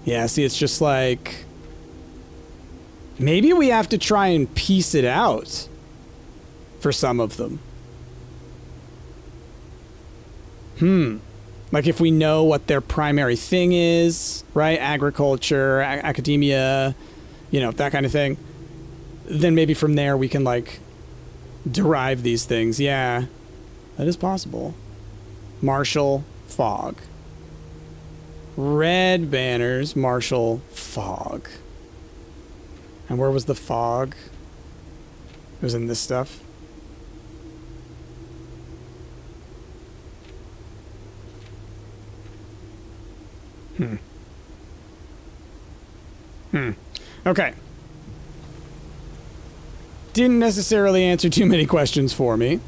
Yeah, see, it's just like... Maybe we have to try and piece it out for some of them. Like if we know what their primary thing is, right? Agriculture, academia, you know, that kind of thing. Then maybe from there we can, like, derive these things. Yeah, that is possible. Marshall, fog. Red banners, Marshall, fog. And where was the fog? It was in this stuff. Okay. Didn't necessarily answer too many questions for me.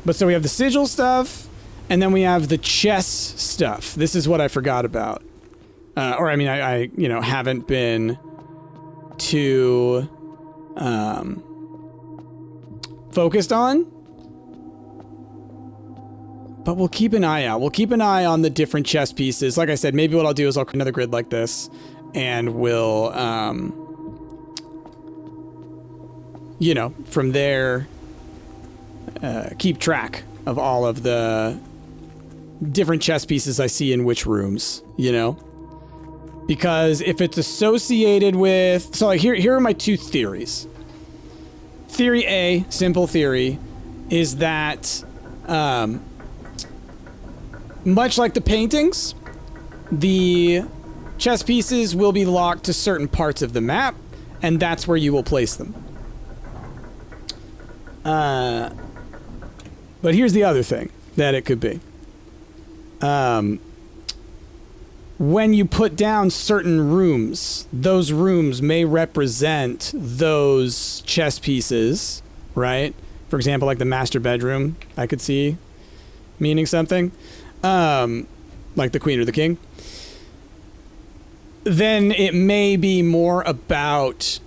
But so we have the sigil stuff, and then we have the chess stuff. This is what I forgot about. Or, I mean, I you know, haven't been too focused on. But we'll keep an eye out. We'll keep an eye on the different chess pieces. Like I said, maybe what I'll do is I'll create another grid like this, and we'll, you know, from there, keep track of all of the different chess pieces I see in which rooms, you know? Because if it's associated with... So, like, here are my 2 theories. Theory A, simple theory, is that... much like the paintings, the chess pieces will be locked to certain parts of the map, and that's where you will place them. But here's the other thing that it could be. when you put down certain rooms, those rooms may represent those chess pieces, right? For example, like the master bedroom, I could see meaning something, like the queen or the king. Then it may be more about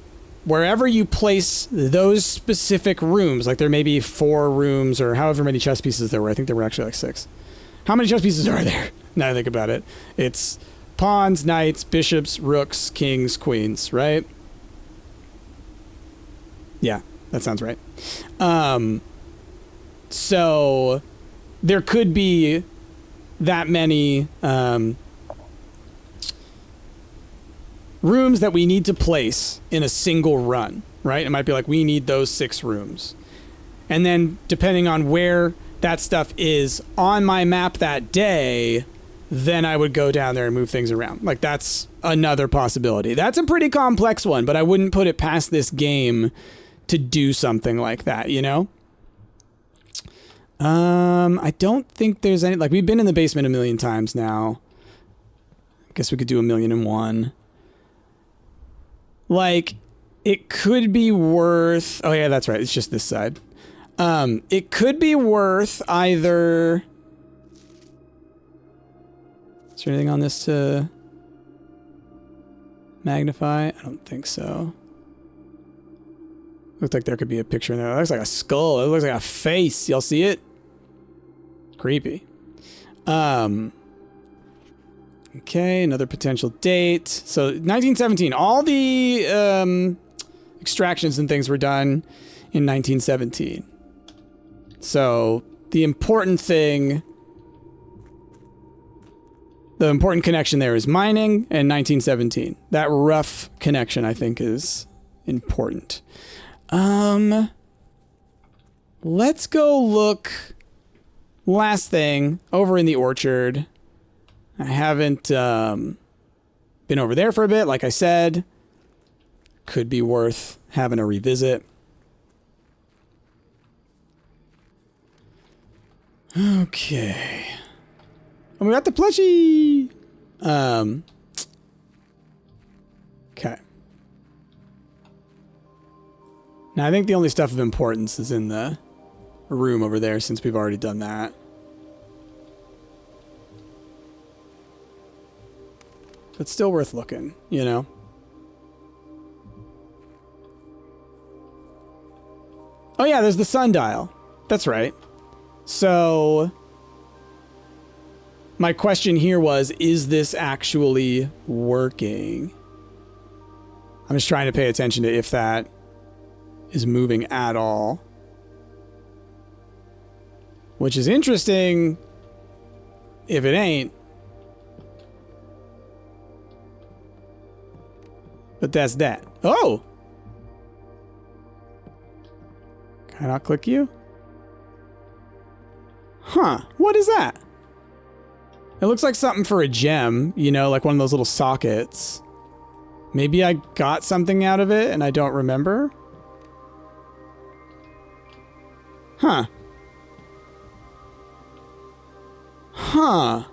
wherever you place those specific rooms, like there may be 4 rooms or however many chess pieces there were. I think there were actually like 6. How many chess pieces are there? Now I think about it. It's pawns, knights, bishops, rooks, kings, queens, right? Yeah, that sounds right. So there could be that many rooms that we need to place in a single run, right? It might be like, we need those 6 rooms. And then depending on where that stuff is on my map that day, then I would go down there and move things around. Like, that's another possibility. That's a pretty complex one, but I wouldn't put it past this game to do something like that, you know? I don't think there's any, like, we've been in the basement a million times now. I guess we could do 1,000,001. Like, it could be worth... Oh, yeah, that's right. It's just this side. It could be worth either... Is there anything on this to magnify? I don't think so. Looks like there could be a picture in there. It looks like a skull. It looks like a face. Y'all see it? Creepy. Okay, another potential date. So 1917. All the extractions and things were done in 1917. So the important thing, the important connection there is mining and 1917. That rough connection, I think, is important. Let's go look. Last thing, over in the orchard. I haven't been over there for a bit, like I said. Could be worth having a revisit. Okay. And we got the plushie! Okay. Now, I think the only stuff of importance is in the room over there, since we've already done that. But still worth looking, you know? Oh yeah, there's the sundial. That's right. So, my question here was, is this actually working? I'm just trying to pay attention to if that is moving at all. Which is interesting if it ain't. But that's that. Oh! Can I not click you? Huh. What is that? It looks like something for a gem, you know, like one of those little sockets. Maybe I got something out of it and I don't remember? Huh. Huh.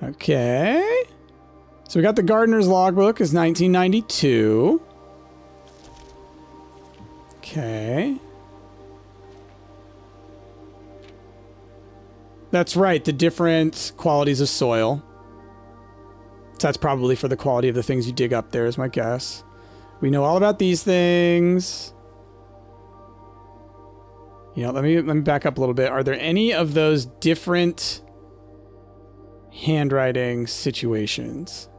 Okay. So we got the gardener's logbook is 1992. Okay. That's right, the different qualities of soil. So that's probably for the quality of the things you dig up there is my guess. We know all about these things. You know, let me back up a little bit. Are there any of those different handwriting situations?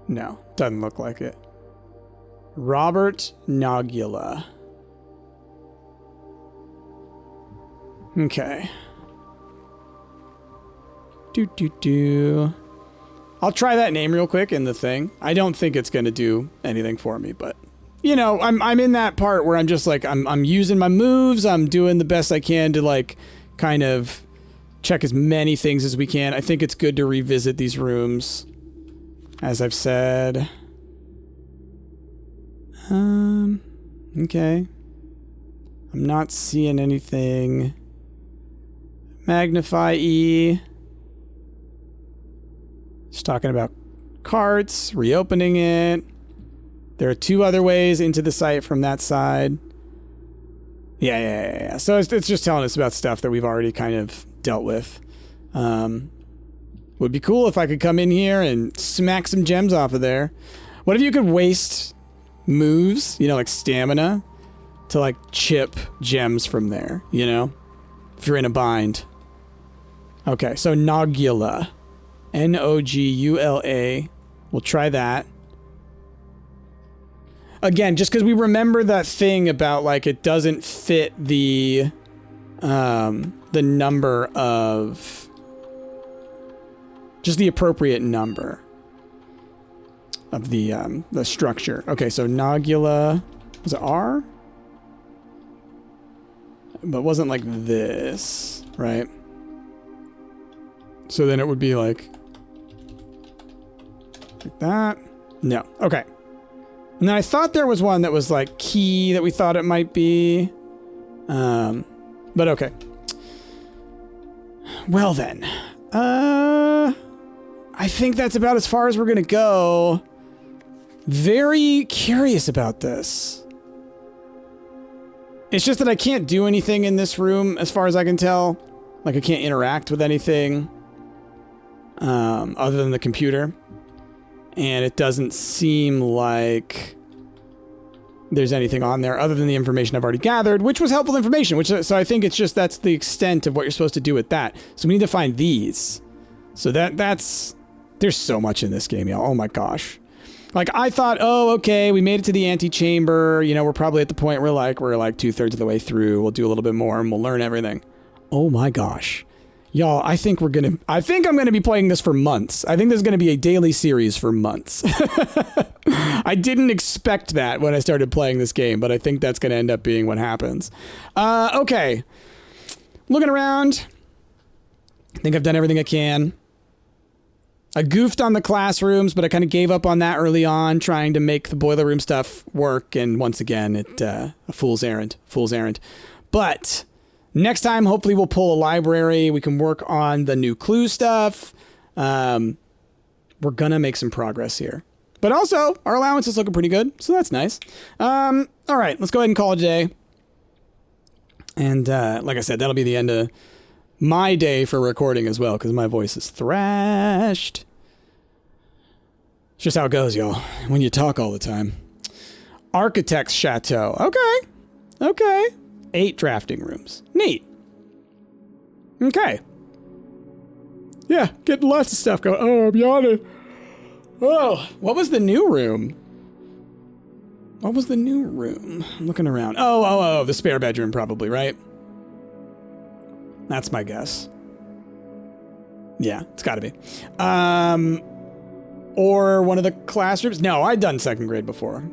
No, doesn't look like it. Robert Nogula. Okay. I'll try that name real quick in the thing. I don't think it's going to do anything for me, but you know, I'm in that part where I'm just like I'm using my moves. I'm doing the best I can to like kind of check as many things as we can. I think it's good to revisit these rooms, as I've said. Okay. I'm not seeing anything. Magnify E. Just talking about carts, reopening it. There are 2 other ways into the site from that side. Yeah. So it's just telling us about stuff that we've already kind of dealt with. Would be cool if I could come in here and smack some gems off of there. What if you could waste moves, you know, like stamina, to like chip gems from there, you know? If you're in a bind. Okay, so Nogula. Nogula. We'll try that. Again, just because we remember that thing about like it doesn't fit the number of, just the appropriate number of the structure. Okay, so Nogula, was it R? But it wasn't like this, right? So then it would be like that. No, okay. And then I thought there was one that was like key that we thought it might be. But okay. Well then. I think that's about as far as we're gonna go. Very curious about this. It's just that I can't do anything in this room as far as I can tell. Like I can't interact with anything other than the computer. And it doesn't seem like there's anything on there other than the information I've already gathered, which was helpful information, so I think it's just that's the extent of what you're supposed to do with that. So we need to find these. So that's there's so much in this game, y'all. Oh my gosh. Like I thought, oh, okay, we made it to the Antichamber. You know, we're probably at the point where we're like 2/3 of the way through. We'll do a little bit more and we'll learn everything. Oh my gosh. Y'all, I think I'm going to be playing this for months. I think this is going to be a daily series for months. I didn't expect that when I started playing this game, but I think that's going to end up being what happens. Okay. Looking around. I think I've done everything I can. I goofed on the classrooms, but I kind of gave up on that early on, trying to make the boiler room stuff work. And once again, a fool's errand. But next time, hopefully we'll pull a library. We can work on the new clue stuff. We're going to make some progress here. But also, our allowance is looking pretty good, so that's nice. All right, let's go ahead and call it a day. And like I said, that'll be the end of my day for recording as well, because my voice is thrashed. It's just how it goes, y'all, when you talk all the time. Architect's Chateau. Okay. 8 drafting rooms. Neat. Okay. Yeah, getting lots of stuff going. Oh, I'm yawning. Oh, what was the new room? I'm looking around. Oh, the spare bedroom probably, right? That's my guess. Yeah, it's gotta be. Or one of the classrooms. No, I'd done second grade before.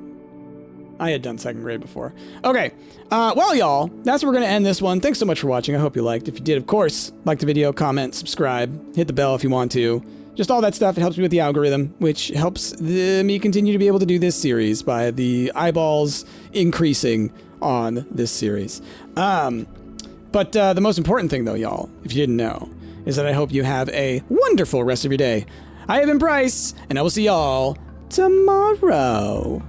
Okay. Well, y'all, that's where we're going to end this one. Thanks so much for watching. I hope you liked. If you did, of course, like the video, comment, subscribe, hit the bell if you want to. Just all that stuff. It helps me with the algorithm, which helps me continue to be able to do this series by the eyeballs increasing on this series. But the most important thing, though, y'all, if you didn't know, is that I hope you have a wonderful rest of your day. I have been Bryce, and I will see y'all tomorrow.